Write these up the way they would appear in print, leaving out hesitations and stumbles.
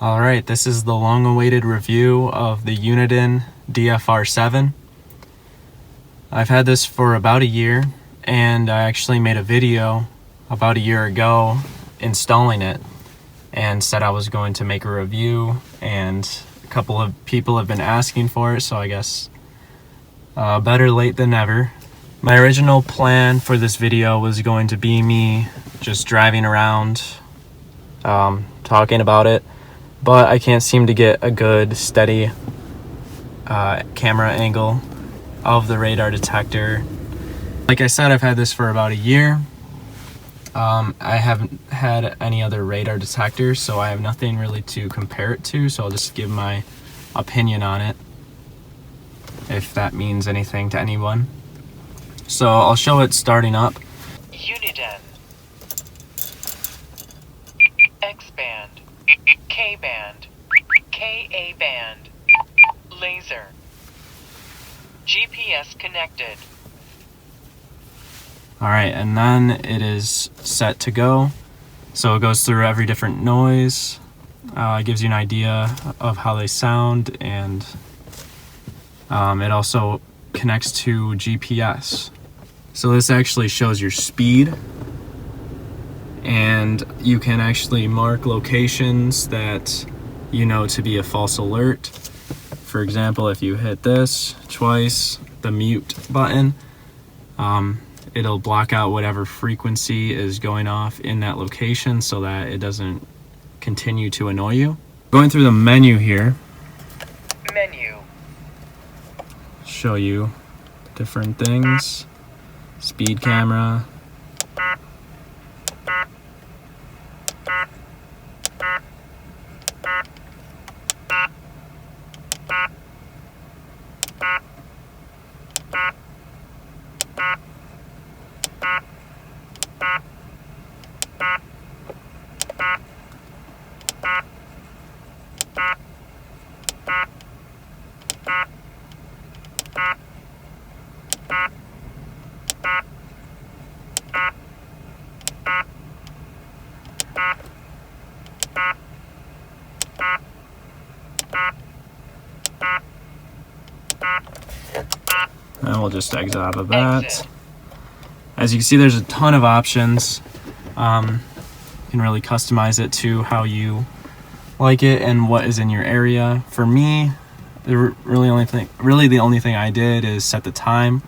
Alright, this is the long-awaited review of the Uniden DFR7. I've had this for about a year, and I actually made a video about a year ago installing it and said I was going to make a review, and a couple of people have been asking for it, so I guess better late than never. My original plan for this video was going to be me just driving around talking about it, but I can't seem to get a good steady camera angle of the radar detector. Like I said, I've had this for about a year. I haven't had any other radar detectors, so I have nothing really to compare it to, so I'll just give my opinion on it, if that means anything to anyone. So I'll show it starting up. Uniden, X-band, K-band, KA-band, laser, GPS connected. Alright, and then it is set to go. So it goes through every different noise. It gives you an idea of how they sound, and it also connects to GPS. So this actually shows your speed, and you can actually mark locations that you know to be a false alert. For example, if you hit this twice, the mute button, it'll block out whatever frequency is going off in that location so that it doesn't continue to annoy you. Going through the menu here, Menu, show you different things. Speed camera, and we'll just exit out of that. Exit. As you can see, there's a ton of options. You can really customize it to how you like it and what is in your area. For me, the only thing I did is set the time.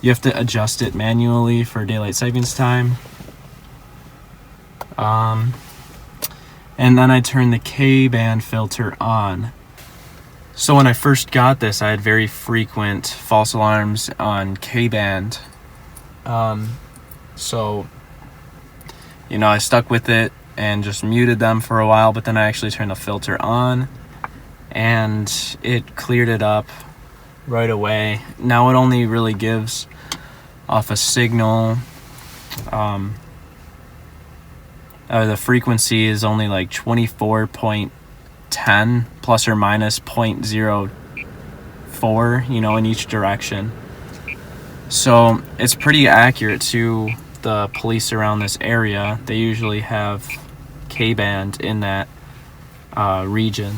You have to adjust it manually for daylight savings time. And then I turned the K-band filter on. So when I first got this, I had very frequent false alarms on K-band. So, you know, I stuck with it and just muted them for a while, but then I actually turned the filter on and it cleared it up right away. Now it only really gives off a signal. The frequency is only like 24.10 plus or minus 0.04, you know, in each direction. So it's pretty accurate to the police around this area. They usually have K-band in that region.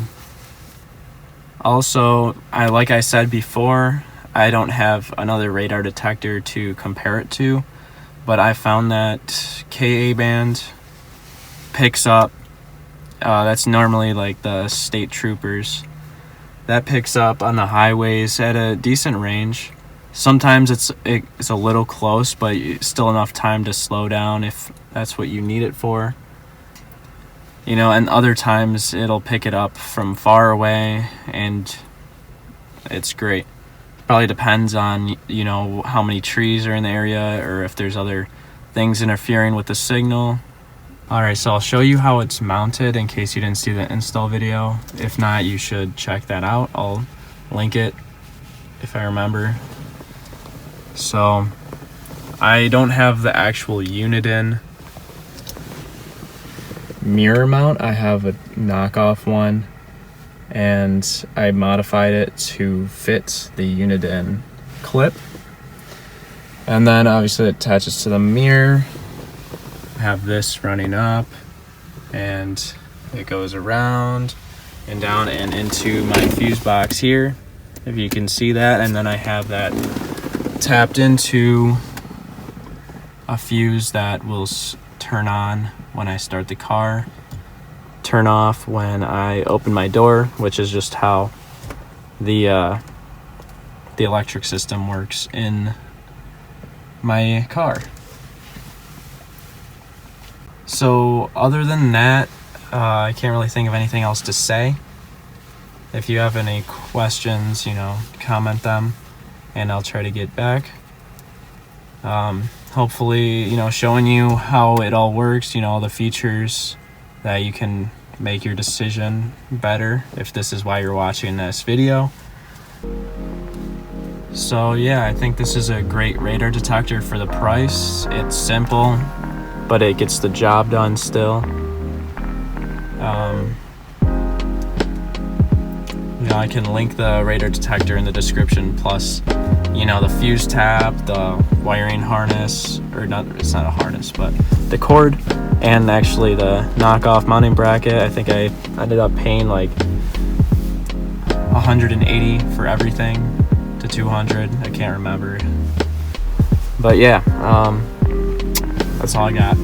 Also, like I said before, I don't have another radar detector to compare it to, but I found that KA-band picks up, that's normally like the state troopers, that picks up on the highways at a decent range. Sometimes it's a little close, but still enough time to slow down if that's what you need it for. You know, and other times it'll pick it up from far away, and it's great. Probably depends on, you know, how many trees are in the area or if there's other things interfering with the signal. Alright, so I'll show you how it's mounted in case you didn't see the install video. If not, you should check that out. I'll link it if I remember. So I don't have the actual Uniden mirror mount. I have a knockoff one, and I modified it to fit the Uniden clip. And then obviously it attaches to the mirror. I have this running up, and It goes around and down and into my fuse box here, if you can see that. And then I have that tapped into a fuse that will turn on when I start the car, turn off when I open my door, which is just how the electric system works in my car. So other than that, I can't really think of anything else to say. If you have any questions, comment them and I'll try to get back. Hopefully, showing you how it all works, all the features that you can make your decision better if this is why you're watching this video. So yeah, I think this is a great radar detector for the price. It's simple, but it gets the job done still. I can link the radar detector in the description, plus the fuse tab, the wiring harness, or not, it's not a harness, but the cord, and actually the knockoff mounting bracket. I think I ended up paying like $180 for everything to $200. I can't remember, but yeah, that's all I got.